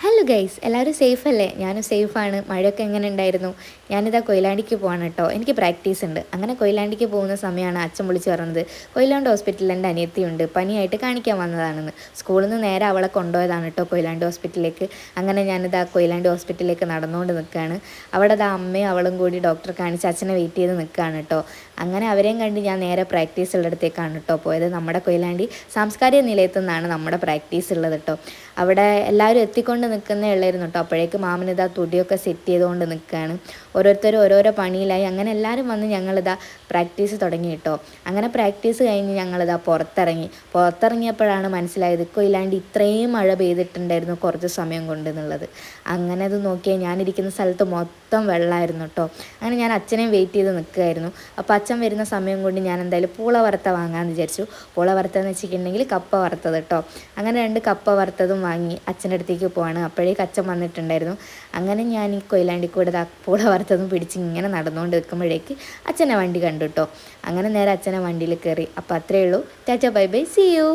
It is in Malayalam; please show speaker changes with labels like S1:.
S1: ഹലോ ഗൈസ്, എല്ലാവരും സേഫ് അല്ലേ? ഞാനും സേഫാണ്. മഴയൊക്കെ എങ്ങനെ ഉണ്ടായിരുന്നു? ഞാനിതാ കൊയിലാണ്ടിക്ക് പോവാണ് കേട്ടോ. എനിക്ക് പ്രാക്ടീസ് ഉണ്ട്. അങ്ങനെ കൊയിലാണ്ടിക്ക് പോകുന്ന സമയമാണ് അച്ഛൻ വിളിച്ച് പറഞ്ഞത്, കൊയിലാണ്ട് ഹോസ്പിറ്റലിൽ എൻ്റെ അനിയത്തിയുണ്ട്, പനിയായിട്ട് കാണിക്കാൻ വന്നതാണെന്ന്. സ്കൂളിൽ നിന്ന് നേരെ അവളെ കൊണ്ടുപോയതാണ് കേട്ടോ കൊയിലാണ്ട് ഹോസ്പിറ്റലിലേക്ക്. അങ്ങനെ ഞാനിതാ കൊയിലാണ്ട് ഹോസ്പിറ്റലിലേക്ക് നടന്നുകൊണ്ട് നിൽക്കുകയാണ്. അവിടെ ഇതാ അമ്മയും അവളും കൂടി ഡോക്ടറെ കാണിച്ച് അച്ഛനെ വെയിറ്റ് ചെയ്ത് നിൽക്കുകയാണ് കേട്ടോ. അങ്ങനെ അവരെയും കണ്ട് ഞാൻ നേരെ പ്രാക്ടീസ് ഉള്ളിടത്തേക്കാണ് കേട്ടോ പോയത്. നമ്മുടെ കൊയിലാണ്ടി സാംസ്കാരിക നിലയത്തു നിന്നാണ് നമ്മുടെ പ്രാക്ടീസ് ഉള്ളത് കേട്ടോ. അവിടെ എല്ലാവരും എത്തിക്കൊണ്ട് നിൽക്കുന്നേ ഉള്ളായിരുന്നു കേട്ടോ. അപ്പോഴേക്ക് മാമനിതാ തുടിയൊക്കെ സെറ്റ് ചെയ്തുകൊണ്ട് നിൽക്കുകയാണ്. ഓരോരുത്തരും ഓരോരോ പണിയിലായി. അങ്ങനെ എല്ലാവരും വന്ന് ഞങ്ങളിതാ പ്രാക്ടീസ് തുടങ്ങി കേട്ടോ. അങ്ങനെ പ്രാക്ടീസ് കഴിഞ്ഞ് ഞങ്ങളിതാ പുറത്തിറങ്ങിയപ്പോഴാണ് മനസ്സിലായത് കൊയിലാണ്ടി ഇത്രയും മഴ പെയ്തിട്ടുണ്ടായിരുന്നു കുറച്ച് സമയം കൊണ്ട് എന്നുള്ളത്. അങ്ങനെ അത് നോക്കിയാൽ ഞാനിരിക്കുന്ന സ്ഥലത്ത് മൊത്തം വെള്ളമായിരുന്നു കേട്ടോ. അങ്ങനെ ഞാൻ അച്ഛനെയും വെയിറ്റ് ചെയ്ത് നിൽക്കുകയായിരുന്നു. അപ്പോൾ അച്ഛൻ വരുന്ന സമയം കൊണ്ട് ഞാൻ എന്തായാലും പൂള വറുത്ത വാങ്ങാമെന്ന് വിചാരിച്ചു. പൂള വറുത്തതെന്ന് വെച്ചിട്ടുണ്ടെങ്കിൽ കപ്പ വറുത്തത് കേട്ടോ. അങ്ങനെ 2 കപ്പ വറുത്തതും വാങ്ങി അച്ഛൻ്റെ അടുത്തേക്ക് പോവാണ്. അപ്പോഴേക്ക് അച്ഛൻ വന്നിട്ടുണ്ടായിരുന്നു. അങ്ങനെ ഞാൻ ഈ കൊയിലാണ്ടി കൂടെ പൂള വറുത്തതും പിടിച്ച് ഇങ്ങനെ നടന്നുകൊണ്ട് നിൽക്കുമ്പോഴേക്ക് അച്ഛനെ വണ്ടി കണ്ടു കേട്ടോ. അങ്ങനെ നേരെ അച്ഛനെ വണ്ടിയിൽ കയറി. അപ്പോൾ അത്രയേ ഉള്ളൂ. Tata bye bye, see U.